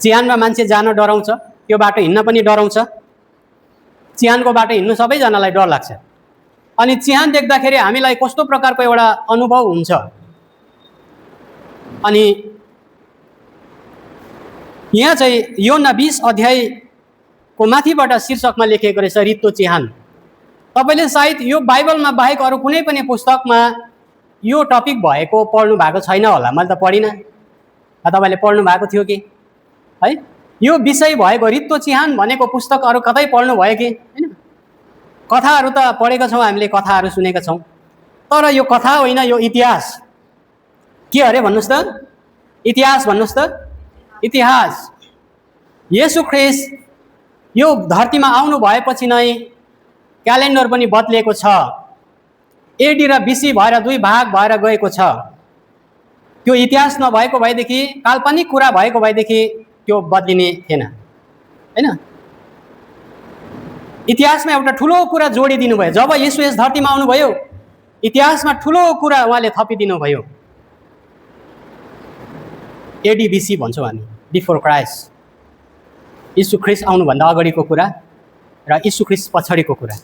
चिहानमा मान्छे जान डराउँछ, त्यो बाटो हिँड्न पनि डराउँछ। चिहानको बाटो हिँड्नु सबैजनालाई डर लाग्छ। अनि चिहान देख्दाखेरि हामीलाई कस्तो प्रकारको एउटा अनुभव हुन्छ। अनि यहाँ चाहिँ योना 20 अध्यायको माथिबाट शीर्षकमा लेखेको रहेछ रित्तो चिहान। तपाईले सायद यो बाइबलमा बाहेक अरू कुनै पनि पुस्तकमा यो टपिक भएको पढ्नु भएको छैन होला। मैले त पढिनँ, तपाईले पढ्नु भएको थियो कि है? यो विषय भएको रित्तो चिहान भनेको पुस्तक अरू कतै पढ्नु भयो कि हैन? कथाहरू त पढेका छौँ, हामीले कथाहरू सुनेका छौँ, तर यो कथा होइन, यो इतिहास। के अरे भन्नुस् त? इतिहास भन्नुस् त? इतिहास। येशू ख्रीष्ट यो धरतीमा आउनु भएपछि नै क्यालेन्डर पनि बदलिएको छ। एडी र बीसी भएर दुई भाग भएर गएको छ। त्यो इतिहास नभएको भएदेखि, काल्पनिक कुरा भएको भएदेखि त्यो बदलिने थिएन हैन? इतिहासमा एउटा ठुलो कुरा जोडिदिनु भयो। जब येशू यस धरतीमा आउनुभयो, इतिहासमा ठुलो कुरा उहाँले थपिदिनु भयो। एडी बीसी भन्छौँ हामी, बिफोर क्राइस्ट। यीशु ख्रीष्ट आउनुभन्दा अगाडिको कुरा र यीशु ख्रीष्ट पछाडिको कुरा।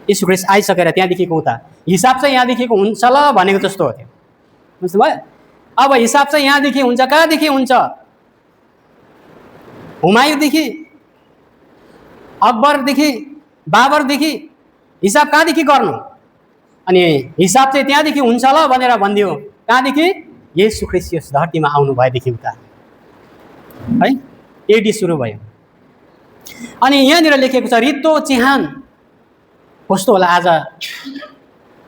यीशु ख्रीष्ट आइसकेर त्यहाँदेखिको उता हिसाब चाहिँ यहाँदेखिको हुन्छ ल भनेको जस्तो हो त्यो। बुझ्नुभयो? अब हिसाब चाहिँ यहाँदेखि हुन्छ, कहाँदेखि हुन्छ? हुमायूँदेखि, अकबरदेखि, बाबरदेखि हिसाब कहाँदेखि गर्नु? अनि हिसाब चाहिँ त्यहाँदेखि हुन्छ ल भनेर भनिदियो। कहाँदेखि? येशू ख्रीष्ट यस धरतीमा आउनु भएदेखि उता है, एडी सुरु भयो। अनि यहाँनिर लेखेको छ रित्तो चिहान। कस्तो होला?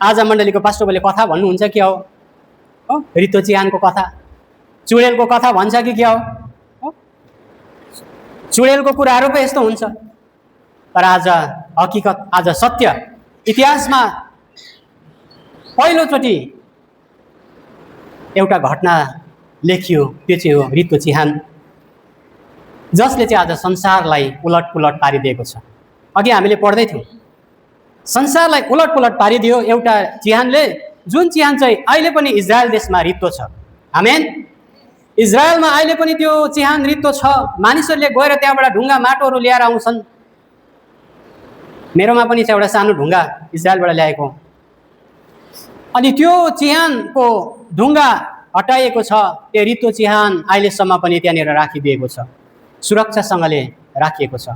आज मण्डलीको पास्टरले कथा भन्नुहुन्छ क्या हो? रित्तो चिहानको कथा, चुडेलको कथा भन्छ कि क्या हो? चुडेलको कुराहरू पो यस्तो हुन्छ। तर आज हकीकत, आज सत्य, इतिहासमा पहिलोचोटि एउटा घटना लेखियो, त्यो चाहिँ हो रित्तो चिहान, जसले चाहिँ आज संसारलाई उलटपुलट पारिदिएको छ। अघि हामीले पढ्दै थियौँ, संसारलाई उलटपुलट पारिदियो एउटा चिहानले, जुन चिहान चाहिँ अहिले पनि इजरायल देशमा रित्तो छ। आमेन। इजरायलमा अहिले पनि त्यो चिहान रित्तो छ। मानिसहरूले गएर त्यहाँबाट ढुङ्गा माटोहरू ल्याएर आउँछन्। मेरोमा पनि छ एउटा सानो ढुङ्गा इजरायलबाट ल्याएको। अनि त्यो चिहानको ढुङ्गा हटाइएको छ। त्यो रित्तो चिहान अहिलेसम्म पनि त्यहाँनिर राखिदिएको छ, सुरक्षासँगले राखिएको छ।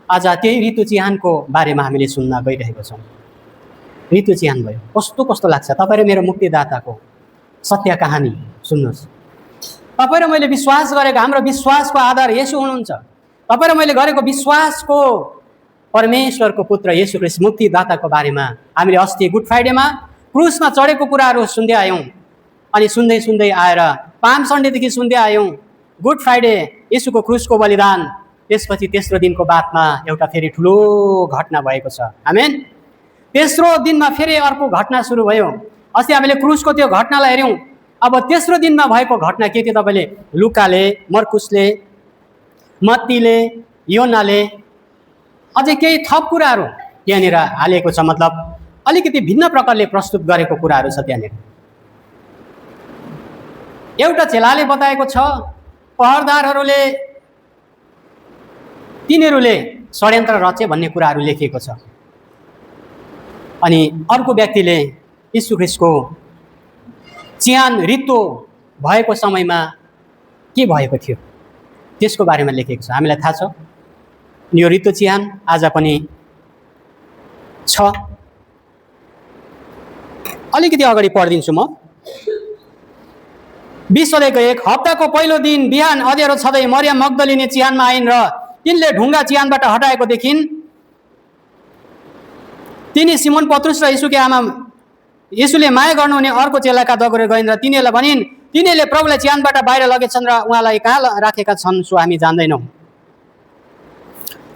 आज त्यही रित्तो चिहानको बारेमा हामीले सुन्न गइरहेको छौँ। रित्तो चिहान भयो, कस्तो कस्तो लाग्छ? तपाईँ र मेरो मुक्तिदाताको सत्य कहानी सुन्नुहोस्। तपाईँ र मैले विश्वास गरेको, हाम्रो विश्वासको आधार येशू हुनुहुन्छ। तपाईँ र मैले गरेको विश्वासको परमेश्वरको पुत्र येशू ख्रीष्ट मुक्तिदाताको बारेमा हामीले अस्ति गुड फ्राइडेमा क्रुसमा चढेको कुराहरू सुन्दै आयौँ। अनि सुन्दै सुन्दै आएर पाम सन्डेदेखि सुन्दै आयौँ गुड फ्राइडे येशूको क्रुसको बलिदान। त्यसपछि तेस्रो दिनको बादमा एउटा फेरि ठुलो घटना भएको छ। आमेन। तेस्रो दिनमा फेरि अर्को घटना सुरु भयो। अस्ति हामीले क्रुसको त्यो घटनालाई हेऱ्यौँ। अब तेस्रो दिनमा भएको घटना के थियो? तपाईँले लुकाले, मर्कुसले, मत्तीले, योनाले अझै केही थप कुराहरू त्यहाँनिर हालेको छ। मतलब अलिकति भिन्न प्रकारले प्रस्तुत गरेको कुराहरू छ त्यहाँनिर। एउटा चेलाले बताएको छ, पहरदारहरूले तिनीहरूले षड्यन्त्र रचे भन्ने कुराहरू लेखिएको छ। अनि अर्को व्यक्तिले यीशु ख्रीष्टको चिहान रित्तो भएको समयमा के भएको थियो त्यसको बारेमा लेखेको छ। हामीलाई थाहा छ यो रित्तो चिहान आज पनि छ। अलिकति अगाडि पढिदिन्छु म। 20:1 हप्ताको पहिलो दिन बिहान अँध्यारो छँदै मरियम मग्दलिनी चिहानमा आइन् र तिनले ढुङ्गा चिहानबाट हटाएको देखिन्। तिनी सिमोन पत्रुस र यीशुकी आमा यीशुले माया गर्नुहुने अर्को चेलाका दगुरेर गइन् र तिनीहरूलाई भनिन्, तिनीहरूले प्रभुलाई चिहानबाट बाहिर लगेछन् र उहाँलाई कहाँ राखेका छन् सो हामी जान्दैनौँ।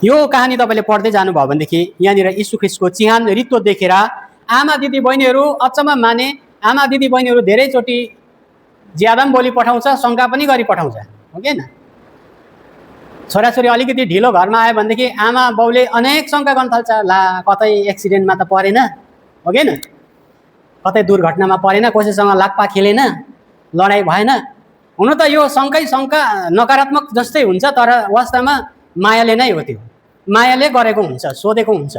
यो कहानी तपाईँले पढ्दै जानुभयो भनेदेखि यहाँनिर यीशु ख्रीष्टको चिहान रित्तो देखेर आमा दिदी बहिनीहरू अचम्म माने। आमा दिदी बहिनीहरू धेरैचोटि ज्यादा पनि बोली पठाउँछ, शङ्का पनि गरी पठाउँछ, हो कि होइन? छोराछोरी अलिकति ढिलो घरमा आयो भनेदेखि आमा बाउले अनेक शङ्का गर्न थाल्छ। ला कतै एक्सिडेन्टमा त परेन, हो कि होइन? कतै दुर्घटनामा परेन, कसैसँग लाक्पा खेलेन, लडाइँ भएन, हुन त यो शङ्का नकारात्मक जस्तै हुन्छ, तर वास्तवमा मायाले नै हो। त्यो मायाले गरेको हुन्छ, सोधेको हुन्छ।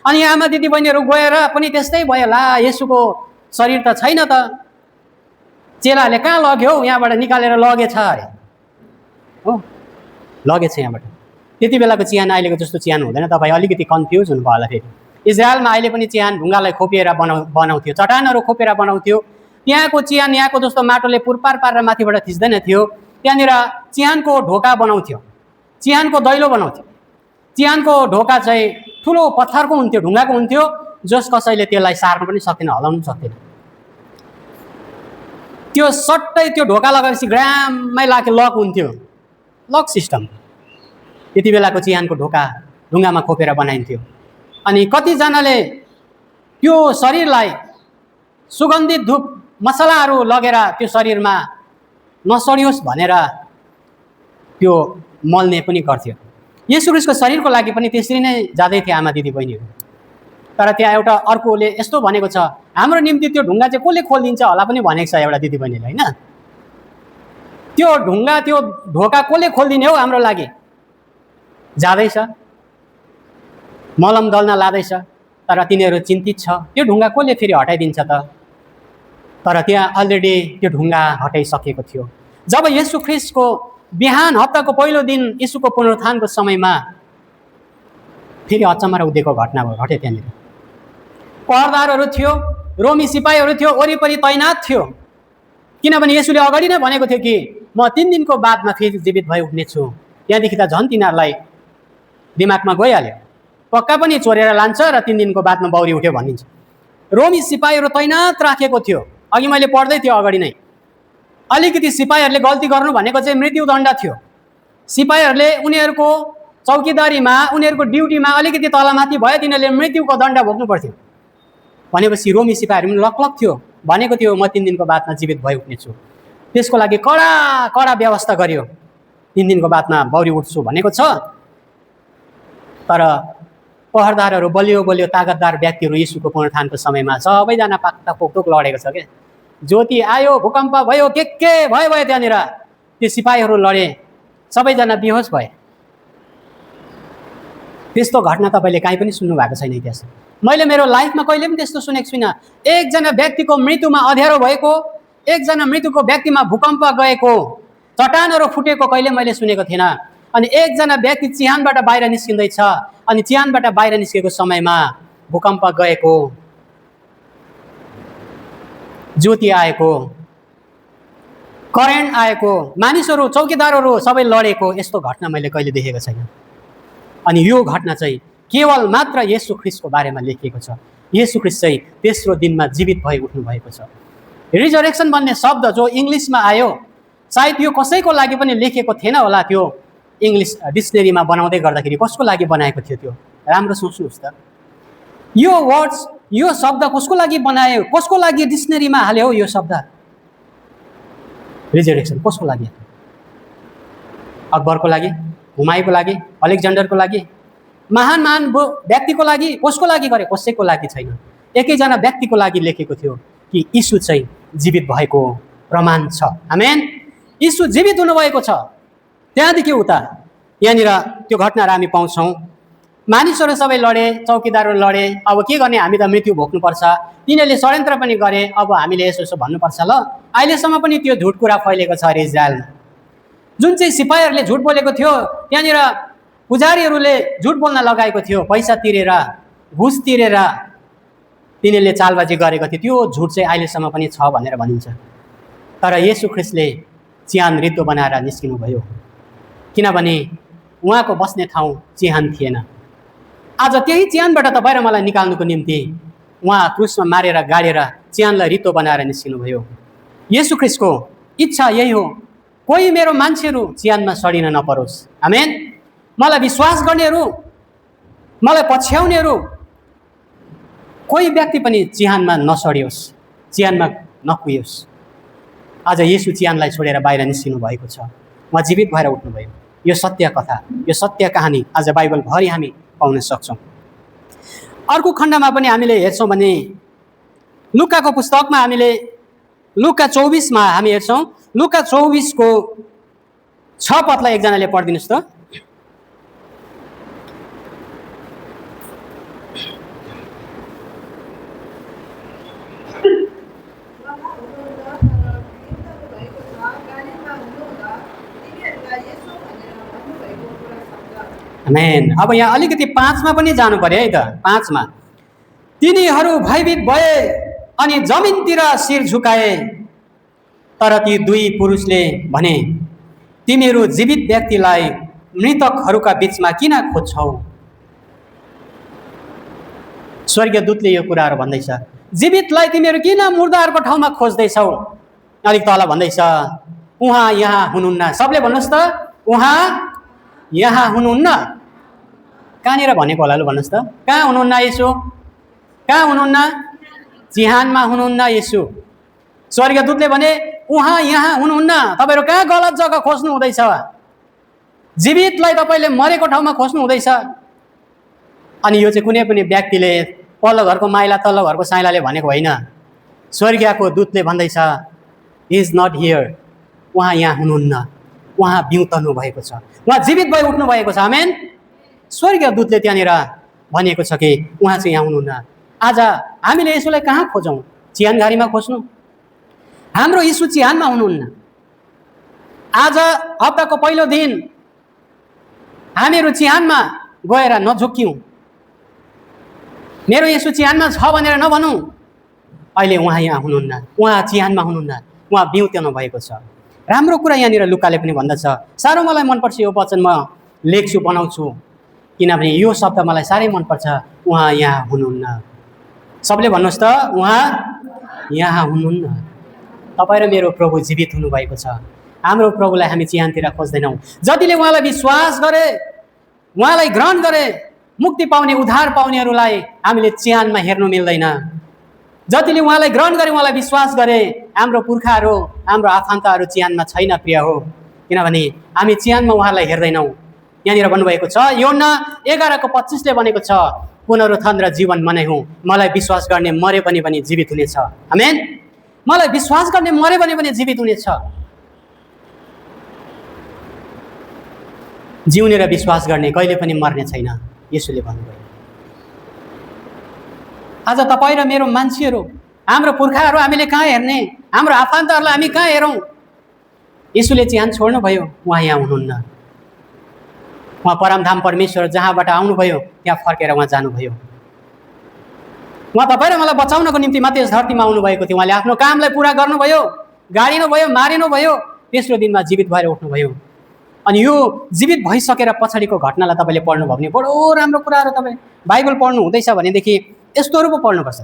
अनि आमा दिदी बहिनीहरू गएर पनि त्यस्तै भयो, ला येशूको शरीर त छैन त, चेलाहरूले कहाँ लग्यो, यहाँबाट निकालेर लगेछ अरे हो, लगेछ यहाँबाट। त्यति बेलाको चिहान अहिलेको जस्तो चिहान हुँदैन। तपाईँ अलिकति कन्फ्युज हुनुभयो होला। फेरि इजरायलमा अहिले पनि चिहान ढुङ्गालाई खोपिएर बनाउँथ्यो, चट्टानहरू खोपेर बनाउँथ्यो। त्यहाँको चिहान यहाँको जस्तो माटोले पुरपार पारेर माथिबाट थिच्दैन थियो। त्यहाँनिर चिहानको ढोका बनाउँथ्यो, चिहानको दैलो बनाउँथ्यो। चिहानको ढोका चाहिँ ठुलो पत्थरको हुन्थ्यो, ढुङ्गाको हुन्थ्यो, जस कसैले त्यसलाई सार्न पनि सक्दैन, हलाउनु पनि सक्दैन। त्यो सट्टै त्यो ढोका लगाएपछि ग्राममै लाके लक हुन्थ्यो, लक सिस्टम। त्यति बेलाको चिहानको ढोका ढुङ्गामा खोपेर बनाइन्थ्यो। अनि कतिजनाले त्यो शरीरलाई सुगन्धित धुप मसलाहरू लगेर त्यो शरीरमा नसडियोस् भनेर त्यो मल्ने पनि गर्थ्यो। येशू ख्रीष्टको शरीरको लागि पनि त्यसरी नै जाँदै थिए आमा दिदी बहिनीहरू। तर त्यहाँ एउटा अर्कोले यस्तो भनेको छ, हाम्रो निम्ति त्यो ढुङ्गा चाहिँ कसले खोलिदिन्छ होला पनि भनेको छ एउटा दिदी बहिनीले, होइन? त्यो ढुङ्गा, त्यो ढोका कसले खोलिदिने हो हाम्रो लागि? जाँदैछ, मलम दल्न लाँदैछ, तर तिनीहरू चिन्तित छ, त्यो ढुङ्गा कसले फेरि हटाइदिन्छ त? तर त्यहाँ अलरेडी त्यो ढुङ्गा हटाइसकेको थियो। जब येशू ख्रीष्टको बिहान हप्ताको पहिलो दिन येशूको पुनरुत्थानको समयमा फेरि अचम्म र उदेको घटना घट्यो। त्यहाँनिर पहरदारहरू थियो, रोमी सिपाहीहरू थियो, वरिपरि तैनात थियो। किनभने येशूले अगाडि नै भनेको थियो कि म 3 दिनको बादमा फेरि जीवित भई उठ्नेछु। त्यहाँदेखि त झन् तिनीहरूलाई दिमागमा गइहाल्यो, पक्का पनि चोरेर लान्छ र 3 दिनको बादमा बौरी उठ्यो भनिन्छ। रोमी सिपाहीहरू तैनात राखेको थियो। अघि मैले पढ्दै थियो अगाडि नै, अलिकति सिपाहीहरूले गल्ती गर्नु भनेको चाहिँ मृत्युदण्ड थियो। सिपाहीहरूले उनीहरूको चौकीदारीमा, उनीहरूको ड्युटीमा अलिकति तलमाथि भयो, तिनीहरूले मृत्युको दण्ड भोग्नु पर्थ्यो। भनेपछि रोमी सिपाहीहरू पनि लकलक थियो, भनेको थियो म 3 दिनको बादमा जीवित भई उठ्नेछु। त्यसको लागि कडा व्यवस्था गर्यो, 3 दिनको बादमा बौरी उठ्छु भनेको छ। तर पहरदारहरू बलियो तागतदार व्यक्तिहरू येशूको पुनरुत्थानको समयमा सबैजना पाकपोक लडेको छ क्या। ज्योति आयो, भूकम्प भयो, के भयो त्यहाँनिर। त्यो सिपाहीहरू लडे, सबैजना बेहोस भए। त्यस्तो घटना तपाईँले काहीँ पनि सुन्नु भएको छैन इतिहास। मैले मेरो लाइफमा कहिले पनि त्यस्तो सुनेको छुइनँ। एकजना व्यक्तिको मृत्युमा अँध्यारो भएको, एकजना मृत्युको व्यक्तिमा भूकम्प गएको, चट्टानहरू फुटेको कहिले मैले सुनेको थिएन। अनि एकजना व्यक्ति चिहानबाट बाहिर निस्किँदैछ, अनि चिहानबाट बाहिर निस्केको समयमा भूकम्प गएको, ज्योति आएको, करेन्ट आएको, मानिसहरू, चौकीदारहरू सबै लडेको, यस्तो घटना मैले कहिले देखेको छैन। अनि यो घटना चाहिँ केवल मात्र येशू ख्रीष्टको बारेमा लेखिएको छ। येशू ख्रीष्ट चाहिँ तेस्रो दिनमा जीवित भई उठ्नु भएको छ। रिजरेक्सन भन्ने शब्द जो इङ्ग्लिसमा आयो, सायद यो कसैको लागि पनि लेखिएको थिएन होला। त्यो इङ्ग्लिस डिक्सनेरीमा बनाउँदै गर्दाखेरि कसको लागि बनाएको थियो त्यो राम्रो सोच्नुहोस् त। यो वर्ड्स, यो शब्द कसको लागि बनायो, कसको लागि डिक्सनेरीमा हाल्यो यो शब्द? रिजरेक्सन कसको लागि? अकबरको लागि, हुमायूँको लागि, अलेक्जेन्डरको लागि, महान व्यक्तिको लागि? कसको लागि गरे? कसैको लागि छैन। एकैजना व्यक्तिको लागि लेखेको थियो कि यीशु चाहिँ जीवित भएको प्रमाण छ। आमेन। यीशु जीवित हुनुभएको छ। त्यहाँदेखि उता यहाँनिर त्यो घटनाहरू हामी पाउँछौँ। मानिसहरू सबै लडे, चौकीदारहरू लडे। अब के गर्ने, हामी त मृत्यु भोग्नुपर्छ। तिनीहरूले षड्यन्त्र पनि गरे। अब हामीले यसो भन्नुपर्छ ल। अहिलेसम्म पनि त्यो झुट कुरा फैलेको छ अरे इजरायलमा। जुन चाहिँ सिपाहीहरूले झुट बोलेको थियो, त्यहाँनिर पुजारीहरूले झुट बोल्न लगाएको थियो, पैसा तिरेर, घुस तिरेर तिनीहरूले चालबाजी गरेको थियो। त्यो झुट चाहिँ अहिलेसम्म पनि छ भनेर भनिन्छ। तर येशू ख्रीष्टले चिहान रित्तो बनाएर निस्किनु भयो, किनभने उहाँको बस्ने ठाउँ चिहान थिएन। आज त्यही चिहानबाट तपाईँ र मलाई निकाल्नुको निम्ति उहाँ क्रुसमा मारेर गाडेर चिहानलाई रित्तो बनाएर निस्किनु भयो। येशू ख्रीष्टको इच्छा यही हो, कोही मेरो मान्छेहरू चिहानमा सडिन नपरोस्। आमेन। मलाई विश्वास गर्नेहरू, मलाई पछ्याउनेहरू, कोही व्यक्ति पनि चिहानमा नसडियोस्, चिहानमा नकुहियोस्। आज येशू चिहानलाई छोडेर बाहिर निस्किनु भएको छ। उहाँ जीवित भएर उठ्नुभयो। यो सत्य कथा, यो सत्य कहानी आज बाइबलभरि हामी पाउन सक्छौँ। अर्को खण्डमा पनि हामीले हेर्छौँ भने लुकाको पुस्तकमा हामीले लुका 24 हामी हेर्छौँ। लुका 24 को 6 पदलाई एकजनाले पढिदिनुहोस् त। आमेन। अब यहाँ अलिकति 5 मा पनि जानु पर्यो है त। 5 मा तिनीहरू भयभीत भए अनि जमिनतिर शिर झुकाए, तर ती दुई पुरुषले भने, तिमीहरू जीवित व्यक्तिलाई मृतकहरूका बीचमा किन खोज्छौ? स्वर्गीय दूतले यो कुराहरू भन्दैछ, जीवितलाई तिमीहरू किन मुर्दाहरूको ठाउँमा खोज्दैछौ? अलिक तल भन्दैछ, उहाँ यहाँ हुनुहुन्न। सबले भन्नुहोस् त, उहाँ यहाँ हुनुहुन्न। कहाँनिर भनेको होला लु भन्नुहोस् त? कहाँ हुनुहुन्न येशू? कहाँ हुनुहुन्न? चिहानमा हुनुहुन्न येशू। स्वर्गीय दूतले भने उहाँ यहाँ हुनुहुन्न। तपाईँहरू कहाँ गलत जग्गा खोज्नु हुँदैछ? जीवितलाई तपाईँले मरेको ठाउँमा खोज्नु हुँदैछ। अनि यो चाहिँ कुनै पनि व्यक्तिले पल्लो घरको माइला तल्लो घरको साइलाले भनेको होइन। स्वर्गीयको दूतले भन्दैछ, हि इज नट हियर। उहाँ यहाँ हुनुहुन्न। उहाँ बिउतनु भएको छ, उहाँ जीवित भई उठ्नु भएको छ। आमेन। स्वर्गीय दूतले त्यहाँनिर भनेको छ कि उहाँ चाहिँ यहाँ हुनुहुन्न। आज हामीले यसोलाई कहाँ खोजौँ? चिहानघारीमा खोज्नु? हाम्रो यीशु चिहानमा हुनुहुन्न। आज हप्ताको पहिलो दिन हामीहरू चिहानमा गएर नझुक्यौँ। मेरो यीशु चिहानमा छ भनेर नभनौँ। अहिले उहाँ यहाँ हुनुहुन्न, उहाँ चिहानमा हुनुहुन्न, उहाँ बिउतनु भएको छ। राम्रो कुरा यहाँनिर लुकाले पनि भन्दछ। साह्रो मलाई मनपर्छ यो वचन, म लेख्छु बनाउँछु, किनभने यो शब्द मलाई साह्रै मनपर्छ। उहाँ यहाँ हुनुहुन्न। सबले भन्नुहोस् त, उहाँ यहाँ हुनुहुन्न। तपाईँ र मेरो प्रभु जीवित हुनुभएको छ। हाम्रो प्रभुलाई हामी चिहानतिर खोज्दैनौँ। जतिले उहाँलाई विश्वास गरे, उहाँलाई ग्रहण गरे, मुक्ति पाउने उद्धार पाउनेहरूलाई हामीले चिहानमा हेर्नु मिल्दैन। जतिले उहाँलाई ग्रहण गरे, उहाँलाई विश्वास गरे, हाम्रो पुर्खाहरू, हाम्रो आफन्तहरू चिहानमा छैन प्रिय हो, किनभने हामी चिहानमा उहाँलाई हेर्दैनौँ। यहाँनिर भन्नुभएको छ, योहन्ना 11:25 भनेको छ, पुनरुत्थान र जीवन म नै हुँ। मलाई विश्वास गर्ने मरे पनि जीवित हुनेछ। आमेन। मलाई विश्वास गर्ने मरे पनि जीवित हुनेछ। जिउने र विश्वास गर्ने कहिले पनि मर्ने छैन, येशूले भन्नुभयो। आज तपाईँ र मेरो मान्छेहरू, हाम्रो पुर्खाहरू हामीले कहाँ हेर्ने? हाम्रो आफन्तहरूलाई हामी कहाँ हेरौँ? येशूले चिहान छोड्नुभयो, उहाँ यहाँ हुनुहुन्न। उहाँ परमधाम परमेश्वर जहाँबाट आउनुभयो त्यहाँ फर्केर उहाँ जानुभयो। उहाँ तपाईँ र मलाई बचाउनको निम्ति मात्रै यस धरतीमा आउनुभएको थियो। उहाँले आफ्नो कामलाई पुरा गर्नुभयो, गाडिनुभयो, मारिनुभयो, तेस्रो दिनमा जीवित भएर उठ्नुभयो। अनि यो जीवित भइसकेर पछाडिको घटनालाई तपाईँले पढ्नुभयो भने बडो राम्रो कुराहरू। तपाईँ बाइबल पढ्नु हुँदैछ भनेदेखि यस्तोहरू पो पढ्नुपर्छ।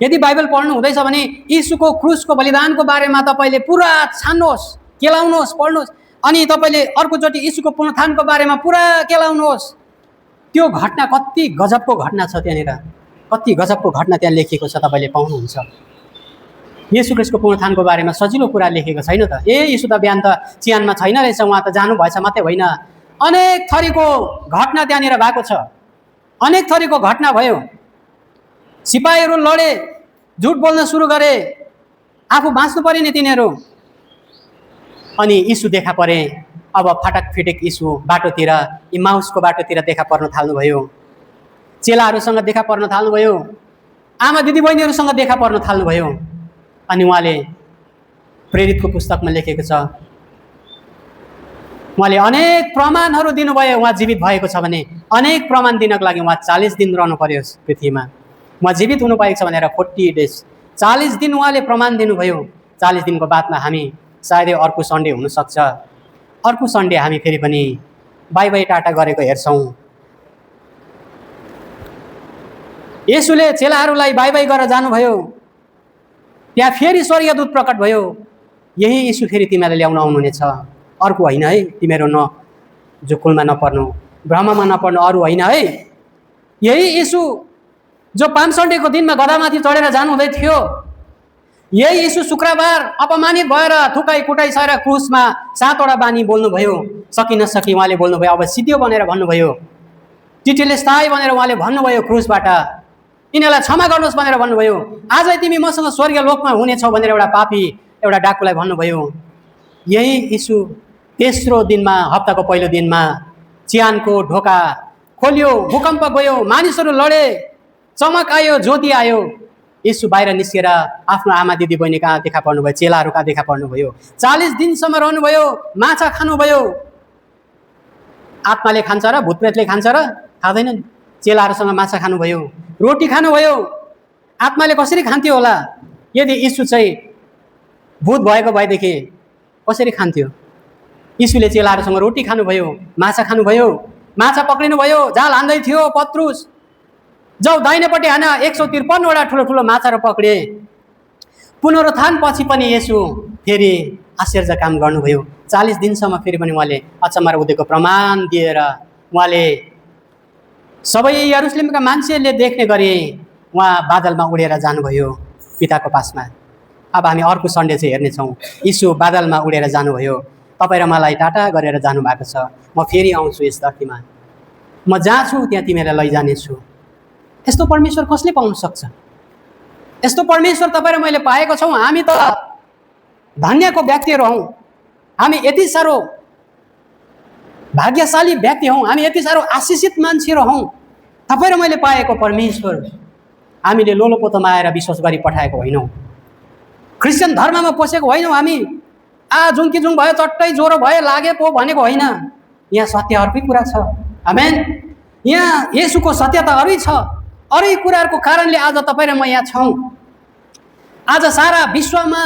यदि बाइबल पढ्नु हुँदैछ भने यीशुको क्रुसको बलिदानको बारेमा तपाईँले पुरा छान्नुहोस्, केलाउनुहोस्, पढ्नुहोस्। अनि तपाईँले अर्कोचोटि यीशुको पुनरुत्थानको बारेमा पुरा केलाउनुहोस्। त्यो घटना कति गजबको घटना छ, त्यहाँनिर कति गजबको घटना त्यहाँ लेखिएको छ, तपाईँले पाउनुहुन्छ। येशू ख्रीष्टको पुनरुत्थानको बारेमा सजिलो कुरा लेखेको छैन त। यीशु त बिहान त चिहानमा छैन रहेछ, उहाँ त जानुभएछ मात्रै होइन। अनेक थरीको घटना त्यहाँनिर भएको छ। अनेक थरीको घटना भयो। सिपाहीहरू लडे, झुट बोल्न सुरु गरे, आफू बाँच्नु पर्यो नि तिनीहरू। अनि यीशु देखा परे। अब फाटक फिटेक यीशु बाटोतिर, इमाउसको बाटोतिर देखा पर्न थाल्नुभयो। चेलाहरूसँग देखा पर्न थाल्नुभयो, आमा दिदीबहिनीहरूसँग देखा पर्न थाल्नुभयो। अनि उहाँले प्रेरितको पुस्तकमा लेखेको छ, उहाँले अनेक प्रमाणहरू दिनुभयो उहाँ जीवित भएको छ भने। अनेक प्रमाण दिनको लागि उहाँ 40 दिन रहनु पर्यो पृथ्वीमा। उहाँ जीवित हुनुभएको छ भनेर 40 डेज 40 दिन उहाँले प्रमाण दिनुभयो। 40 दिनको बादमा हामी सायदै अर्को सन्डे हुनसक्छ, अर्को सन्डे हामी फेरि पनि बाई टाटा गरेको हेर्छौँ। येशूले चेलाहरूलाई बाई गरेर जानुभयो। त्यहाँ फेरि स्वर्गदूत प्रकट भयो, यही यीशु फेरि तिमीलाई ल्याउन आउनुहुनेछ, अर्को होइन है। तिमीहरू झुकुलमा नपर्नु, भ्रममा नपर्नु, अरू होइन है। यही यीशु जो 5 सन्डेको दिनमा गधामाथि चढेर जानुहुँदै थियो, यही यीशु शुक्रबार अपमानित भएर थुकाइ कुटाइ सरेर क्रुसमा 7वटा बानी बोल्नुभयो। सकि नसकि उहाँले बोल्नुभयो, अब सिद्धियो भनेर भन्नुभयो। टिटेलेस्ताई भनेर उहाँले भन्नुभयो क्रुसबाट, यिनीहरूलाई क्षमा गर्नुहोस् भनेर भन्नुभयो। आजै तिमी मसँग स्वर्ग लोकमा हुनेछौ भनेर एउटा पापी एउटा डाकुलाई भन्नुभयो, यही यीशु तेस्रो दिनमा, हप्ताको पहिलो दिनमा चिहानको ढोका खोलियो, भूकम्प गयो, मानिसहरू लडे, चमक आयो, ज्योति आयो। यीशु बाहिर निस्केर आफ्नो आमा दिदी बहिनी कहाँ देखा पर्नुभयो, चेलाहरू कहाँ देखा पर्नुभयो। 40 दिनसम्म रहनुभयो, माछा खानुभयो। आत्माले खान्छ र भूतप्रेतले खान्छ र खाँदैनन्। चेलाहरूसँग माछा खानुभयो, रोटी खानुभयो। आत्माले कसरी खान्थ्यो होला? यदि यीशु चाहिँ भूत भएको भएदेखि कसरी खान्थ्यो? यीशुले चेलाहरूसँग रोटी खानुभयो, माछा खानुभयो, माछा पक्रिनुभयो, जाल हान्दै थियो पत्रुस, जाऊ दाहिनेपट्टि हान, 153वटा ठुलो ठुलो माछाहरू पक्रिए। पुनरुत्थान पछि पनि यसो फेरि आश्चर्य काम गर्नुभयो। 40 दिनसम्म फेरि पनि उहाँले अचम्म र उदेको प्रमाण दिएर उहाँले सबै यरुशलेमका मान्छेहरूले देख्ने गरे उहाँ बादलमा उडेर जानुभयो पिताको पासमा। अब हामी अर्को सन्डे चाहिँ हेर्नेछौँ। यीशु बादलमा उडेर जानुभयो, तपाईँ र मलाई टाटा गरेर जानुभएको छ। म फेरि आउँछु यस धरतीमा, म जहाँ छु त्यहाँ तिमीलाई लैजानेछु। यस्तो परमेश्वर कसले पाउन सक्छ? यस्तो परमेश्वर तपाईँ र मैले पाएको छौँ। हामी त धन्यको व्यक्तिहरू हौँ, हामी यति साह्रो भाग्यशाली व्यक्ति हौँ, हामी यति साह्रो आशिषित मान्छेहरू हौँ। तपाईँ र मैले पाएको परमेश्वर हामीले लोलोपोतोमा आएर विश्वास गरी पठाएको होइनौँ, क्रिस्चियन धर्ममा पसेको होइनौँ। हामी जुङ्कीजुङ भयो, चट्टै ज्वरो भयो, लागे पो भनेको होइन। यहाँ सत्य अर्कै कुरा छ। आमेन। यहाँ येशूको सत्यता अरू छ। अरू कुराहरूको कारणले आज तपाईँ र म यहाँ छौँ। आज सारा विश्वमा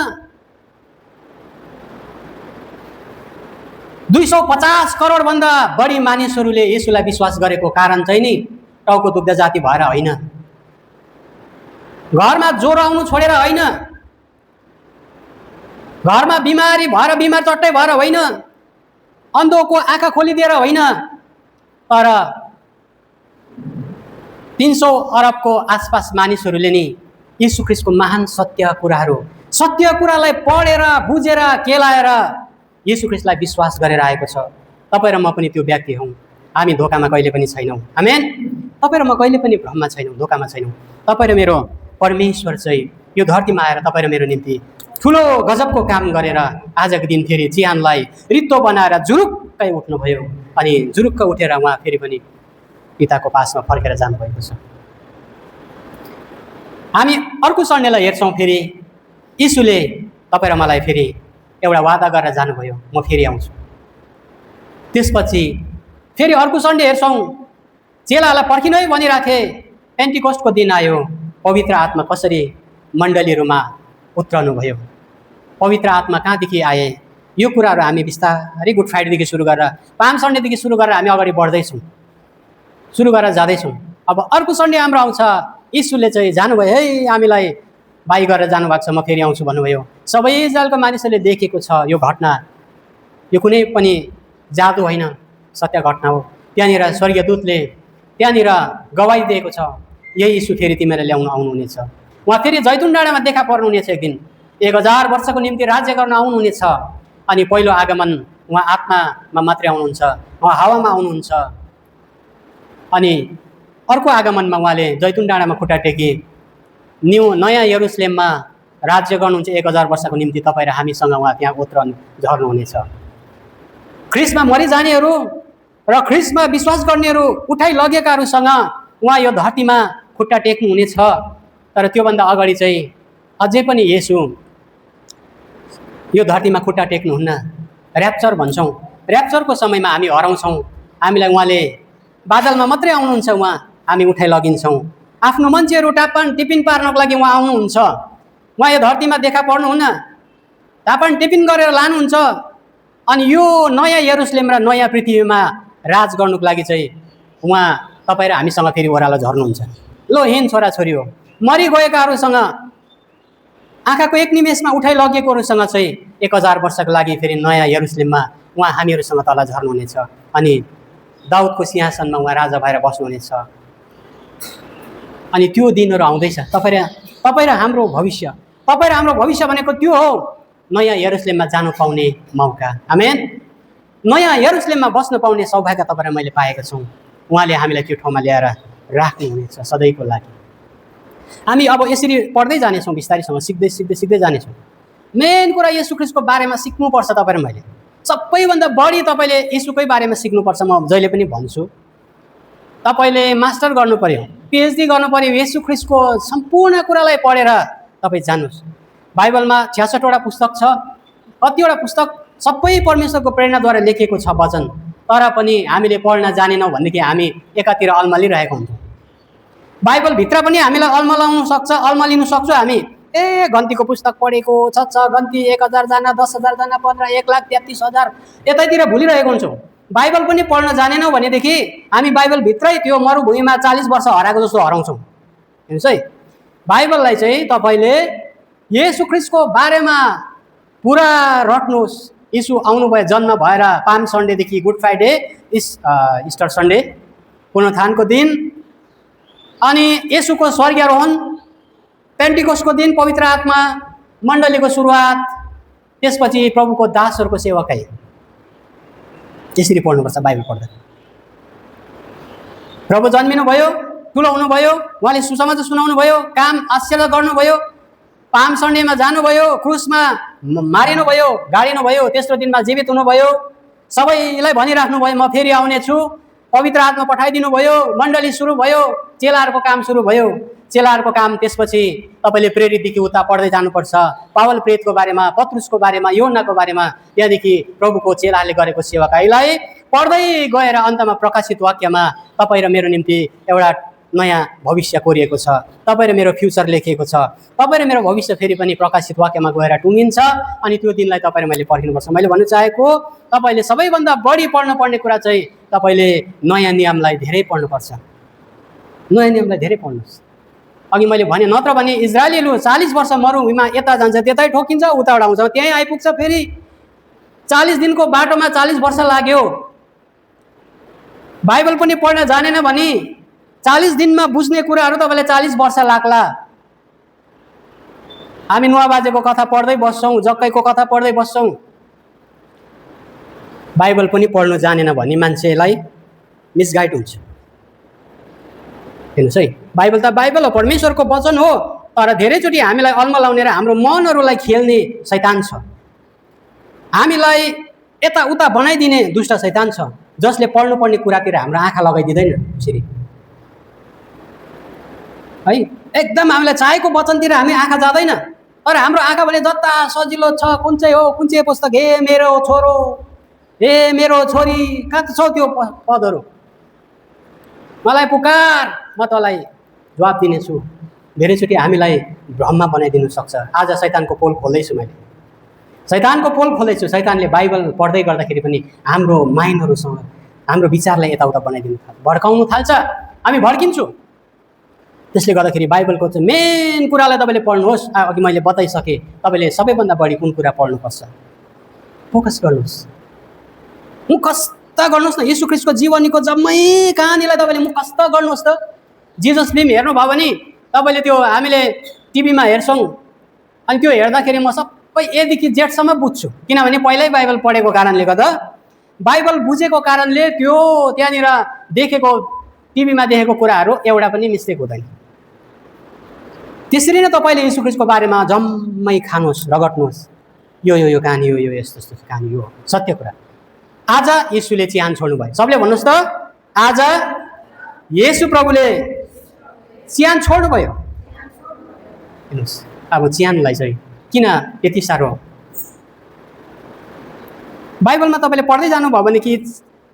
250 करोडभन्दा बढी मानिसहरूले येशूलाई विश्वास गरेको कारण चाहिँ नि टाउको दुख्दा जाति भएर होइन, घरमा ज्वरो आउनु छोडेर होइन, घरमा बिमारी भएर बिमार चट्टै भएर होइन, अन्धोको आँखा खोलिदिएर होइन, तर 300 अरबको आसपास मानिसहरूले नि यीशु ख्रीष्टको महान सत्य कुरालाई पढेर बुझेर केलाएर यीशु ख्रीष्टलाई विश्वास गरेर आएको छ। तपाईँ र म पनि त्यो व्यक्ति हौँ। हामी धोकामा कहिले पनि छैनौँ। आमेन। तपाईँ र म कहिले पनि भ्रममा छैनौँ, धोकामा छैनौँ। तपाईँ र मेरो परमेश्वर चाहिँ यो धरतीमा आएर तपाईँ र मेरो निम्ति ठुलो गजबको काम गरेर आजको दिन फेरि चिहानलाई रित्तो बनाएर जुरुक्कै उठ्नुभयो अनि जुरुक्क उठेर उहाँ फेरि पनि पिताको पासमा फर्केर जानुभएको छ। हामी अर्को सन्डेलाई हेर्छौँ। फेरि यीशुले तपाईँ र मलाई फेरि एउटा वादा गरेर जानुभयो, म फेरि आउँछु। त्यसपछि फेरि अर्को सन्डे हेर्छौँ, चेलाहरूलाई पर्खिनै भनिराखे। पेन्टिकोस्टको दिन आयो, पवित्र आत्मा कसरी मण्डलीहरूमा उत्रनु भयो, पवित्र आत्मा कहाँदेखि आए, यो कुराहरू हामी बिस्तारै गुड फ्राइडेदेखि सुरु गरेर पाम सन्डेदेखि सुरु गरेर हामी अगाडि बढ्दैछौँ, सुरु गरेर जाँदैछौँ। अब अर्को सन्डे हाम्रो आउँछ। यीशुले चाहिँ जानुभयो, है हामीलाई बाई गरेर जानुभएको छ, म फेरि आउँछु भन्नुभयो। सबै इजरायलको मानिसहरूले देखेको छ यो घटना, यो कुनै पनि जादु होइन, सत्य घटना हो। त्यहाँनिर स्वर्गदूतले त्यहाँनिर गवाई दिएको छ, यही यीशु फेरि तिमीलाई ल्याउन आउनुहुनेछ। उहाँ फेरि जैतुन डाँडामा देखा पर्नुहुनेछ एक दिन, 1000 वर्षको निम्ति राज्य गर्न आउनुहुनेछ। अनि पहिलो आगमन उहाँ आत्मामा मात्रै आउनुहुन्छ, उहाँ हावामा आउनुहुन्छ। अनि अर्को आगमनमा उहाँले जैतुन डाँडामा खुट्टा टेकी नयाँ यरुशलेममा राज्य गर्नुहुन्छ 1000 वर्षको निम्ति। तपाईँ र हामीसँग उहाँ त्यहाँ झर्नुहुनेछ। ख्रिस्टमा मरिजानेहरू र ख्रिस्टमा विश्वास गर्नेहरू उठाइ लगेकाहरूसँग उहाँ यो धरतीमा खुट्टा टेक्नुहुनेछ। तर त्योभन्दा अगाडि चाहिँ अझै पनि येशू यो धरतीमा खुट्टा टेक्नुहुन्न। ऱ्याप्चर भन्छौँ, ऱ्याप्चरको समयमा हामी हराउँछौँ, हामीलाई उहाँले बादलमा मात्रै आउनुहुन्छ, उहाँ हामी उठाइ लगिन्छौँ। आफ्नो मान्छेहरू टिपिन पार्नको लागि उहाँ आउनुहुन्छ। उहाँ यो धरतीमा देखा पर्नुहुन्न, टापान टिपिन गरेर लानुहुन्छ। अनि यो नयाँ यरुशलेम र नयाँ पृथ्वीमा राज गर्नुको लागि चाहिँ उहाँ तपाईँ र हामीसँग फेरि ओह्रालो झर्नुहुन्छ। लो हिँड छोराछोरी हो, मरिगएकाहरूसँग आँखाको एक निमेषमा उठाइ लगेकोहरूसँग चाहिँ 1000 वर्षको लागि फेरि नयाँ यरुशलेममा उहाँ हामीहरूसँग तल झर्नुहुनेछ। अनि दाउदको सिंहासनमा उहाँ राजा भएर बस्नुहुनेछ। अनि त्यो दिनहरू आउँदैछ। तपाईँ र हाम्रो भविष्य, तपाईँ र हाम्रो भविष्य भनेको त्यो हो, नयाँ यरुशलेममा जानु पाउने मौका। आमेन। नयाँ यरुशलेममा बस्न पाउने सौभाग्य तपाईँ र मैले पाएका छौँ। उहाँले हामीलाई त्यो ठाउँमा ल्याएर राख्नुहुनेछ सधैँको लागि। हामी अब यसरी पढ्दै जानेछौँ, बिस्तारैसँग सिक्दै जानेछौँ। मेन कुरा येशू ख्रीष्टको बारेमा सिक्नुपर्छ। तपाईँ र मैले सबैभन्दा बढी तपाईँले येशूकै बारेमा सिक्नुपर्छ। म जहिले पनि भन्छु, तपाईँले मास्टर गर्नु पर्यो, पिएचडी गर्नु पर्यो, येशू ख्रीष्टको सम्पूर्ण कुरालाई पढेर तपाईँ जानुहोस्। बाइबलमा 66वटा पुस्तक छ, कतिवटा पुस्तक सबै परमेश्वरको प्रेरणाद्वारा लेखिएको छ वचन, तर पनि हामीले पढ्न जानेनौँ भनेदेखि हामी एकातिर अल्मलिरहेको हुन्छौँ। बाइबलभित्र पनि हामीलाई अल्मलिनु सक्छौँ हामी। गन्तीको पुस्तक पढेको छ, गन्ती 1000 जना, 10,000 जना, 15, 1,33,000 यतैतिर भुलिरहेको हुन्छौँ। बाइबल पनि पढ्न जानेनौँ भनेदेखि हामी बाइबलभित्रै त्यो मरुभूमिमा 40 वर्ष हराएको जस्तो हराउँछौँ। हेर्नुहोस् है, बाइबललाई चाहिँ तपाईँले येशू ख्रीष्टको बारेमा पुरा रट्नुहोस्। यीशु आउनुभयो, जन्म भएर पाम सन्डेदेखि गुड फ्राइडे, इस्टर सन्डे, पुनरुत्थानको दिन, अनि येशूको स्वर्गीयारोहण, पेन्टिकोस्टको दिन, पवित्र आत्मा मण्डलीको सुरुवात, त्यसपछि प्रभुको दासहरूको सेवकाई। यसरी पढ्नुपर्छ बाइबल पढ्दा। प्रभु जन्मिनुभयो, ठुलो हुनुभयो, उहाँले सुसमाचार सुनाउनु भयो, काम आश्चर्य गर्नुभयो, पाम सन्डेमा जानुभयो, क्रुसमा मारिनुभयो, गाडिनुभयो, तेस्रो दिनमा जीवित हुनुभयो, सबैलाई भनिराख्नु भयो म फेरि आउनेछु, पवित्र आत्मा पठाइदिनु भयो, मण्डली सुरु भयो, चेलाहरूको काम सुरु भयो। चेलाहरूको काम त्यसपछि तपाईँले प्रेरितदेखि उता पढ्दै जानुपर्छ। पावल प्रेरितको बारेमा, पत्रुसको बारेमा, योहन्नाको बारेमा, त्यहाँदेखि प्रभुको चेलाहरूले गरेको सेवाकाईलाई पढ्दै गएर अन्तमा प्रकाशित वाक्यमा तपाईँ र मेरो निम्ति एउटा नयाँ भविष्य कोरिएको छ, तपाईँ र मेरो फ्युचर लेखिएको छ, तपाईँ र मेरो भविष्य फेरि पनि प्रकाशित वाक्यमा गएर टुङ्गिन्छ। अनि त्यो दिनलाई तपाईँ र मैले पर्खिनुपर्छ। मैले भन्नु चाहेको, तपाईँले सबैभन्दा बढी पढ्नुपर्ने कुरा चाहिँ तपाईँले नयाँ नियमलाई धेरै पढ्नुपर्छ। नयाँ नियमलाई धेरै पढ्नुहोस्। अघि मैले भने, नत्र भने इजरायलीहरू 40 वर्ष मरुभूमिमा यता जान्छ, त्यतै ठोकिन्छ, उताबाट आउँछ, त्यहीँ आइपुग्छ, फेरि 40 दिनको बाटोमा 40 वर्ष लाग्यो। बाइबल पनि पढ्न जानेन भने 40 दिनमा बुझ्ने कुराहरू तपाईँलाई 40 वर्ष लाग्ला। हामी नुवा बाजेको कथा पढ्दै बस्छौँ, जक्कैको कथा पढ्दै बस्छौँ। बाइबल पनि पढ्नु जानेन भने मान्छेलाई मिसगाइड हुन्छ। हेर्नुहोस् है, बाइबल त बाइबल हो, परमेश्वरको वचन हो, तर धेरैचोटि हामीलाई अल्मलाउने र हाम्रो मनहरूलाई खेल्ने शैतान छ, हामीलाई यताउता बनाइदिने दुष्ट शैतान छ, जसले पढ्नुपर्ने कुरातिर हाम्रो आँखा लगाइदिँदैन। यसरी है, एकदम हामीलाई चाहेको वचनतिर हामी आँखा जाँदैन, तर हाम्रो आँखा भने जता सजिलो छ, कुन चाहिँ हो, कुन चाहिँ पुस्तक, हे मेरो छोरो, हे मेरो छोरी, कहाँ छ त्यो पदहरू, मलाई पुकार, म तँलाई जवाब दिनेछु। धेरैचोटि हामीलाई भ्रममा बनाइदिनु सक्छ। आज शैतानको पोल खोल्दैछु मैले, शैतानको पोल खोल्दैछु। शैतानले बाइबल पढ्दै गर्दाखेरि पनि हाम्रो माइन्डहरूसँग हाम्रो विचारलाई यताउता बनाइदिनु थाल्छ, भड्काउनु थाल्छ, हामी भड्किन्छौँ। त्यसले गर्दाखेरि बाइबलको चाहिँ मेन कुरालाई तपाईँले पढ्नुहोस्। अघि मैले बताइसकेँ, तपाईँले सबैभन्दा बढी कुन कुरा पढ्नुपर्छ, फोकस गर्नुहोस्, मुखस्त गर्नुहोस् न। यीशु ख्रीष्टको जीवनीको जम्मै कहानीलाई तपाईँले मुखस्त गर्नुहोस् त। जिजस फिल्म हेर्नुभयो भने तपाईँले त्यो हामीले टिभीमा हेर्छौँ, अनि त्यो हेर्दाखेरि म सबै एदेखि जेडसम्म बुझ्छु, किनभने पहिल्यै बाइबल पढेको कारणले गर्दा, बाइबल बुझेको कारणले त्यो त्यहाँनिर देखेको टिभीमा देखेको कुराहरू एउटा पनि मिस्टेक हुँदैन। त्यसरी नै तपाईँले यीशु ख्रीष्टको बारेमा जम्मै खानुहोस्, रगट्नुहोस्, यो यो यो कहानी हो, यो यस्तो यस्तो कहानी हो, सत्य कुरा। आज यीशुले चिहान छोड्नुभयो। सबले भन्नुहोस् त, आज येशू प्रभुले चिहान छोड्नुभयो। हेर्नुहोस्, अब चिहानलाई चाहिँ किन त्यति साह्रो बाइबलमा तपाईँले पढ्दै जानुभयो भने कि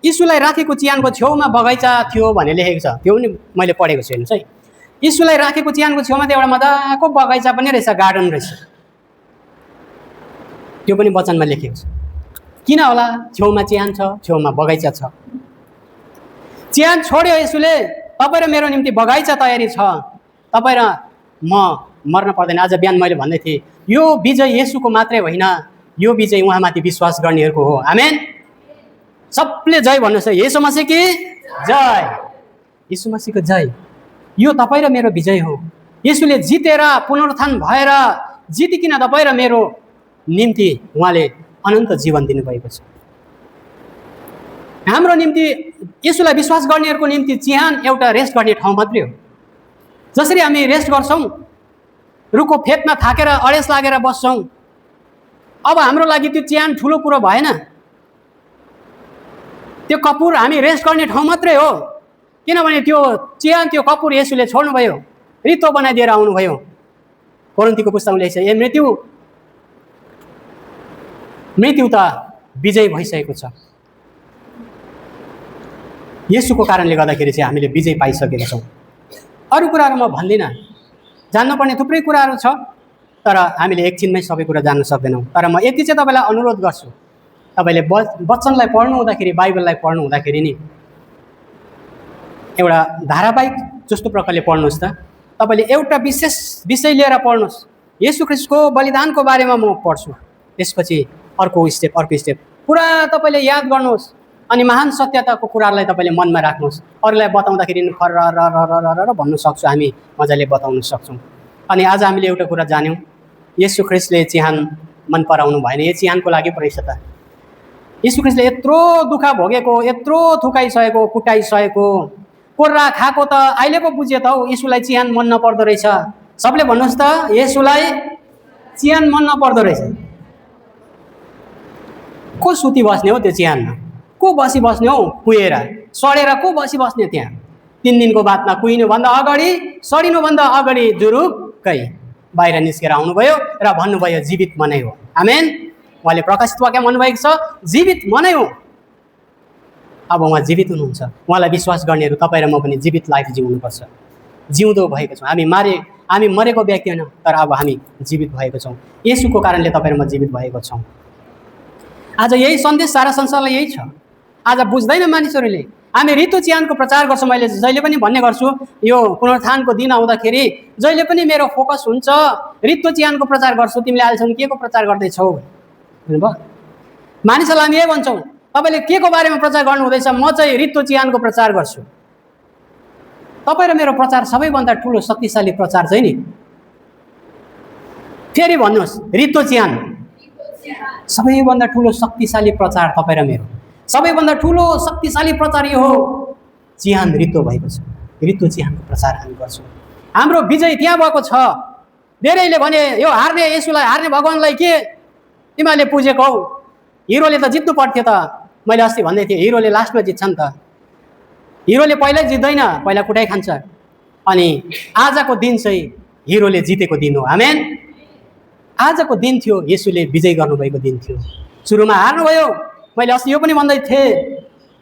यीशुलाई राखेको चिहानको छेउमा बगैँचा थियो भन्ने लेखेको छ, त्यो पनि मैले पढेको छु। हेर्नुहोस् है, यीशुलाई राखेको चिहानको छेउमा त एउटा मजाको बगैँचा पनि रहेछ, गार्डन रहेछ, त्यो पनि वचनमा लेखेको छ। किन होला? छेउमा चिहान छ, छेउमा बगैँचा छ। चिहान छोड्यो यसुले, तपाईँ र मेरो निम्ति बगैँचा तयारी छ, तपाईँ र म मर्न पर्दैन। आज बिहान मैले भन्दै थिएँ, यो विजय येशूको मात्रै होइन, यो विजय उहाँमाथि विश्वास गर्नेहरूको हो। आमेन। सबले जय भन्नुहोस् है, येशू मसीह की जय, येशू मसीहको जय। यो तपाईँ र मेरो विजय हो। येशूले जितेर पुनरुत्थान भएर जितिकिन तपाईँ र मेरो निम्ति उहाँले अनन्त जीवन दिनुभएको छ। हाम्रो निम्ति, येशूलाई विश्वास गर्नेहरूको निम्ति चिहान एउटा रेस्ट गर्ने ठाउँ मात्रै हो। जसरी हामी रेस्ट गर्छौँ, रुखको फेदमा थाकेर अडेस लागेर बस्छौँ, अब हाम्रो लागि त्यो चिहान ठुलो कुरो भएन। त्यो कपुर हामी रेस्ट गर्ने ठाउँ मात्रै हो, किनभने त्यो चिहान त्यो कपुर येशूले छोड्नुभयो, रित्तो बनाइदिएर आउनुभयो। कोरिन्थीको पुस्तकमा लेखेको छ, ए मृत्यु त विजय भइसकेको छ। येशूको कारणले गर्दाखेरि चाहिँ हामीले विजय पाइसकेका छौँ। अरू कुराहरू म भन्दिनँ, जान्नुपर्ने थुप्रै कुराहरू छ, तर हामीले एकछिनमै सबै कुरा जान्न सक्दैनौँ। तर म यति चाहिँ तपाईँलाई अनुरोध गर्छु, तपाईँले वचनलाई पढ्नु हुँदाखेरि, बाइबललाई पढ्नु हुँदाखेरि नि एउटा धारावाहिक जस्तो प्रकारले पढ्नुहोस् त। तपाईँले एउटा विशेष विषय लिएर पढ्नुहोस्। येशू ख्रीष्टको बलिदानको बारेमा म पढ्छु, त्यसपछि अर्को स्टेप पुरा तपाईँले याद गर्नुहोस्, अनि महान सत्यताको कुरालाई तपाईँले मनमा राख्नुहोस्। अरूलाई बताउँदाखेरि खर र भन्नु सक्छौँ, हामी मजाले बताउन सक्छौँ। अनि आज हामीले एउटा कुरा जान्यौँ, येशू ख्रीष्टले चिहान मन पराउनु भएन। यो चिहानको लागि पो रहेछ त। येशू ख्रीष्टले यत्रो दुःख भोगेको, यत्रो थुकाइसकेको, कुटाइसकेको, कोर्रा खाएको त अहिले पो बुझ्यो त हौ, येशूलाई चिहान मन नपर्दो रहेछ। सबले भन्नुहोस् त, येशूलाई चिहान मन नपर्दो रहेछ। को सुती बस्ने हो त्यो चिहानमा? को बसी बस्ने हो? कुहेर सडेर को बसी बस्ने त्यहाँ? 3 दिनको बादमा कुहिनुभन्दा अगाडि, सडिनुभन्दा अगाडि जुरुक्कै बाहिर निस्केर आउनुभयो र भन्नुभयो जीवित मनै हो। आमेन। उहाँले प्रकाशित वाक्य भन्नुभएको छ, जीवित मनै हो। अब उहाँ जीवित हुनुहुन्छ। उहाँलाई विश्वास गर्नेहरू तपाईँ र म पनि जीवित लाइफ जिउनुपर्छ। जिउँदो भएको छौँ हामी, मरेको व्यक्ति होइन, तर अब हामी जीवित भएको छौँ। येशूको कारणले तपाईँ र म जीवित भएको छौँ। आज यही सन्देश सारा संसारलाई यही छ। आज बुझ्दैन मानिसहरूले। हामी ऋतु चिहानको प्रचार गर्छौँ। मैले जहिले पनि भन्ने गर्छु, यो पुनरुत्थानको दिन आउँदाखेरि जहिले पनि मेरो फोकस हुन्छ ऋतु चिहानको प्रचार गर्छु। तिमीले अहिलेसम्म के को प्रचार गर्दैछौ भन्नुभयो। मानिसहरूलाई हामी यही भन्छौँ, तपाईँले के को बारेमा प्रचार गर्नु हुँदैछ? म चाहिँ ऋतु चिहानको प्रचार गर्छु। तपाईँ र मेरो प्रचार सबैभन्दा ठुलो शक्तिशाली प्रचार चाहिँ नि, फेरि भन्नुहोस्, ऋतु चिहान सबैभन्दा ठुलो शक्तिशाली प्रचार तपाईँ र मेरो, सबैभन्दा ठुलो शक्तिशाली प्रचार यो हो। चिहान ऋतु भएको छ, ऋतु चिहानको प्रचार हामी गर्छौँ। हाम्रो विजय त्यहाँ भएको छ। धेरैले भने यो हार्ने येशूलाई, हार्ने भगवान्लाई के तिमीहरूले पुजेको हौ? हिरोले त जित्नु पर्थ्यो त। मैले अस्ति भन्दै थिएँ, हिरोले लास्टमा जित्छ नि त। हिरोले पहिल्यै जित्दैन, पहिला कुटाइ खान्छ। अनि आजको दिन चाहिँ हिरोले जितेको दिन हो। आमेन। आजको दिन थियो, येशूले विजय गर्नुभएको दिन थियो। सुरुमा हार्नुभयो। मैले अस्ति यो पनि भन्दै थिएँ,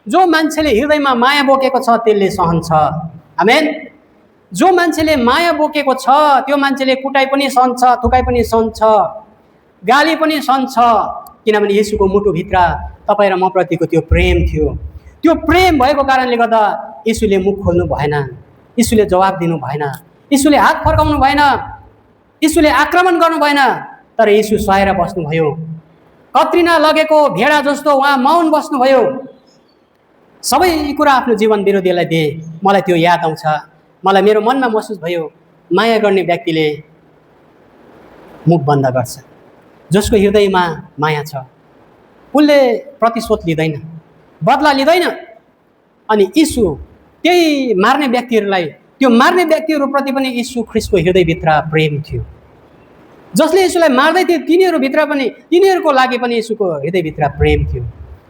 जो मान्छेले हृदयमा माया बोकेको छ त्यसले सहन्छ। आमेन। जो मान्छेले माया बोकेको छ त्यो मान्छेले कुटाइ पनि सहन्छ, थुकाइ पनि सहन्छ, गाली पनि सहन्छ, किनभने येशूको मुटुभित्र तपाईँ र म प्रतिको त्यो प्रेम थियो। त्यो प्रेम भएको कारणले गर्दा येशूले मुख खोल्नु भएन, येशूले जवाब दिनु भएन, येशूले हात फर्काउनु भएन, येशूले आक्रमण गर्नु भएन, तर येशू सहेर बस्नुभयो। कत्रिना लगेको भेडा जस्तो उहाँ मौन बस्नुभयो। सबै कुरा आफ्नो जीवन विरोधीलाई दिए। मलाई त्यो याद आउँछ। मलाई मेरो मनमा महसुस भयो, माया गर्ने व्यक्तिले मुख बन्द गर्छ। जसको हृदयमा माया छ उसले प्रतिशोध लिँदैन, बदला लिँदैन। अनि यीशु त्यही मार्ने व्यक्तिहरूलाई, त्यो मार्ने व्यक्तिहरूप्रति पनि यीशु ख्रीष्टको हृदयभित्र प्रेम थियो। जसले यीशुलाई मार्दै थियो तिनीहरूभित्र पनि, तिनीहरूको लागि पनि यीशुको हृदयभित्र प्रेम थियो।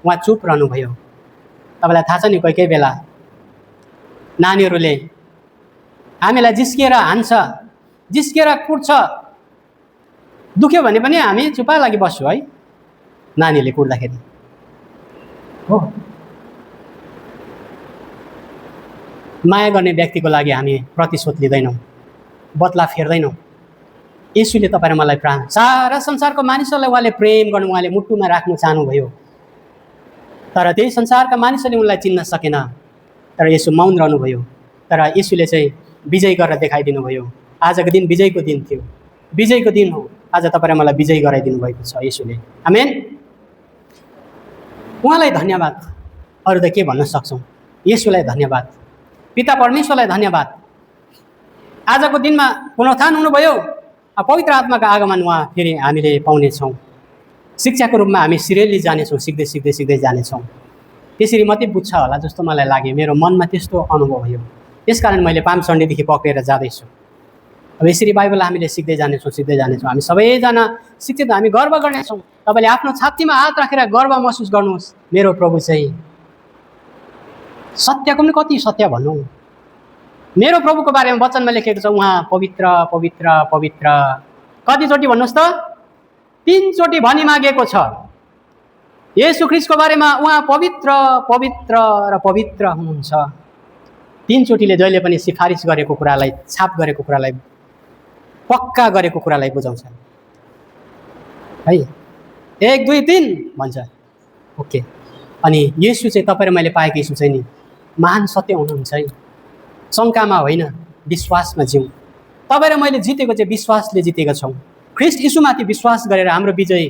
उहाँ चुप रहनुभयो। तपाईँलाई थाहा छ नि, कोही कोही बेला नानीहरूले हामीलाई जिस्किएर हान्छ, जिस्किएर कुट्छ, दुख्यो भने पनि हामी चुपा लागि बस्छौँ है, नानीले कुट्दाखेरि हो। माया गर्ने व्यक्तिको लागि हामी प्रतिशोध लिँदैनौँ, बदला फेर्दैनौँ। येशूले तपाईँ र मलाई प्राण, सारा संसारको मानिसहरूलाई उहाँले प्रेम गर्नु, उहाँले मुटुमा राख्नु चाहनुभयो। तर त्यही संसारका मानिसहरूले उनलाई चिन्न सकेन, तर येशू मौन रहनुभयो। तर येशूले चाहिँ विजय गरेर देखाइदिनु भयो। आजको दिन विजयको दिन थियो, विजयको दिन हो। आज तपाईँ र मलाई विजय गराइदिनु भएको छ येशूले। आमेन। उहाँलाई धन्यवाद। अरू त के भन्न सक्छौँ? येशूलाई धन्यवाद, पिता परमेश्वरलाई धन्यवाद। आजको दिनमा पुनरुत्थान हुनुभयो, पवित्र आत्माको आगमन उहाँ फेरि हामीले पाउनेछौँ। शिक्षाको रूपमा हामी सिरियली जानेछौँ, सिक्दै सिक्दै सिक्दै जानेछौँ। त्यसरी मात्रै बुझ्छ होला जस्तो मलाई लाग्यो, मेरो मनमा त्यस्तो अनुभव भयो। त्यसकारण मैले पाम सन्डेदेखि पक्रेर जाँदैछु। अब यसरी बाइबल हामीले सिक्दै जानेछौँ, सिक्दै जानेछौँ। हामी सबैजना शिक्षित, हामी गर्व गर्नेछौँ। तपाईँले आफ्नो छातीमा हात राखेर गर्व महसुस गर्नुहोस्, मेरो प्रभु चाहिँ सत्यको पनि कति सत्य भन्नु। मेरो प्रभुको बारेमा वचनमा लेखेको छ, उहाँ पवित्र पवित्र पवित्र। कतिचोटि भन्नुहोस् त? 3 चोटि भनिमागेको छ। येशू ख्रीष्टको बारेमा उहाँ पवित्र पवित्र र पवित्र हुनुहुन्छ। 3 चोटिले जहिले पनि सिफारिस गरेको कुरालाई, छाप गरेको कुरालाई, पक्का गरेको कुरालाई बुझाउँछ है। 1 2 3 भन्छ, ओके। अनि येशू चाहिँ तपाईँ र मैले पाएको येशू चाहिँ नि महान सत्य हुनुहुन्छ है। शङ्कामा होइन, विश्वासमा जिउँ। तपाईँ र मैले जितेको चाहिँ विश्वासले जितेका छौँ। ख्रीष्ट यीशुमाथि विश्वास गरेर हाम्रो विजय,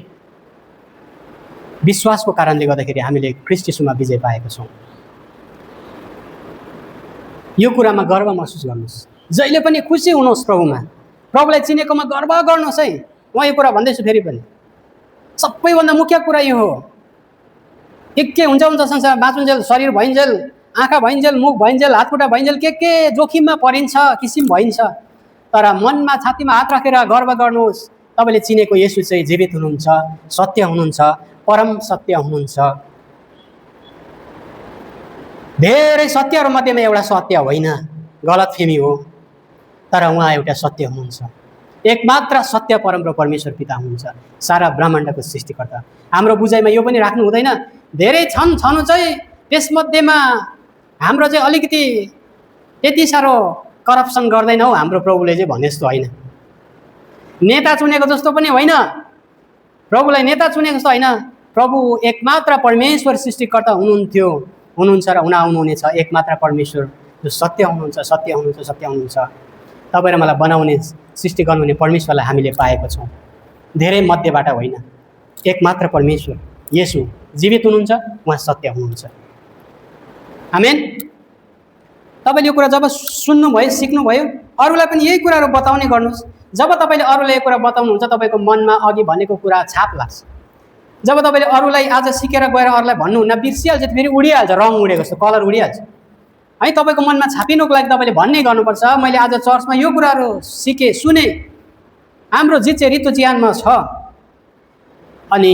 विश्वासको कारणले गर्दाखेरि हामीले ख्रीष्ट यीशुमा विजय पाएका छौँ। यो कुरामा गर्व महसुस गर्नुहोस्, जहिले पनि खुसी हुनुहोस् प्रभुमा। प्रभुलाई चिनेकोमा गर्व गर्नुहोस् है। म यो कुरा भन्दैछु फेरि पनि, सबैभन्दा मुख्य कुरा यो हो। के हुन्छ हुन्छ संसारमा बाँचुन्जेल, शरीर भइन्जेल, आँखा भइन्जेल, मुख भइन्जेल, हातखुट्टा भइन्जेल, के जोखिममा परिन्छ, किसिम भइन्छ। तर मनमा, छातीमा हात राखेर गर्व गर्नुहोस्, तपाईँले चिनेको येशू चाहिँ जीवित हुनुहुन्छ, सत्य हुनुहुन्छ, परम सत्य हुनुहुन्छ। धेरै सत्यहरूमध्येमा एउटा सत्य होइन, गलतफहमी हो, तर उहाँ एउटा सत्य हुनुहुन्छ। एकमात्र सत्य परम र परमेश्वर पिता हुनुहुन्छ, सारा ब्रह्माण्डको सृष्टिकर्ता। हाम्रो बुझाइमा यो पनि राख्नु हुँदैन, धेरै छन् छनु चाहिँ त्यसमध्येमा हाम्रो चाहिँ अलिकति त्यति साह्रो करप्सन गर्दैन हौ हाम्रो प्रभुले चाहिँ भने जस्तो होइन। नेता चुनेको जस्तो पनि होइन, प्रभुलाई नेता चुनेको जस्तो होइन। प्रभु एकमात्र परमेश्वर सृष्टिकर्ता हुनुहुन्छ र हुन आउनुहुनेछ। एकमात्र परमेश्वर जो सत्य हुनुहुन्छ, सत्य हुनुहुन्छ, सत्य हुनुहुन्छ। तपाईँ र मलाई बनाउने, सृष्टि गर्नुहुने परमेश्वरलाई हामीले पाएको छौँ, धेरै मध्येबाट होइन। एकमात्र परमेश्वर येशू जीवित हुनुहुन्छ, उहाँ सत्य हुनुहुन्छ। आमेन। तपाईँले यो कुरा जब सुन्नुभयो, सिक्नुभयो, अरूलाई पनि यही कुराहरू बताउने गर्नुहोस्। जब तपाईँले अरूलाई यो कुरा बताउनुहुन्छ, तपाईँको मनमा अघि भनेको कुरा छाप लाग्छ। जब तपाईँले अरूलाई आज सिकेर गएर अरूलाई भन्नुहुन्न, बिर्सिहाल्छ, फेरि उडिहाल्छ, रङ उडेको जस्तो, कलर उडिहाल्छ है। तपाईँको मनमा छापिनुको लागि तपाईँले भन्ने गर्नुपर्छ, मैले आज चर्चमा यो कुराहरू सिकेँ, सुने, हाम्रो जित चाहिँ रित्तो चिहानमा छ। अनि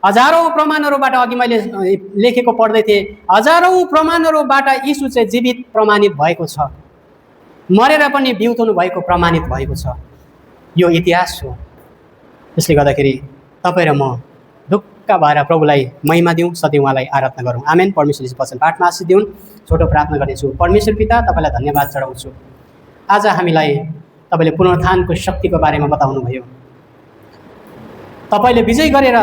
हजारौँ प्रमाणहरूबाट, अघि मैले लेखेको पढ्दै थिएँ, हजारौँ प्रमाणहरूबाट यीशु चाहिँ जीवित प्रमाणित भएको छ, मरेर पनि बिउतनु भएको प्रमाणित भएको छ। यो इतिहास हो। त्यसले गर्दाखेरि तपाईँ र म ढुक्क भएर प्रभुलाई महिमा दिउँ, सधैँ उहाँलाई आराधना गरौँ। आमेन। परमेश्वरले वचन पाठमा आशीष दिउन्। छोटो प्रार्थना गर्नेछु। परमेश्वर पिता, तपाईँलाई धन्यवाद चढाउँछु। आज हामीलाई तपाईँले पुनरुत्थानको शक्तिको बारेमा बताउनुभयो। तपाईँले विजय गरेर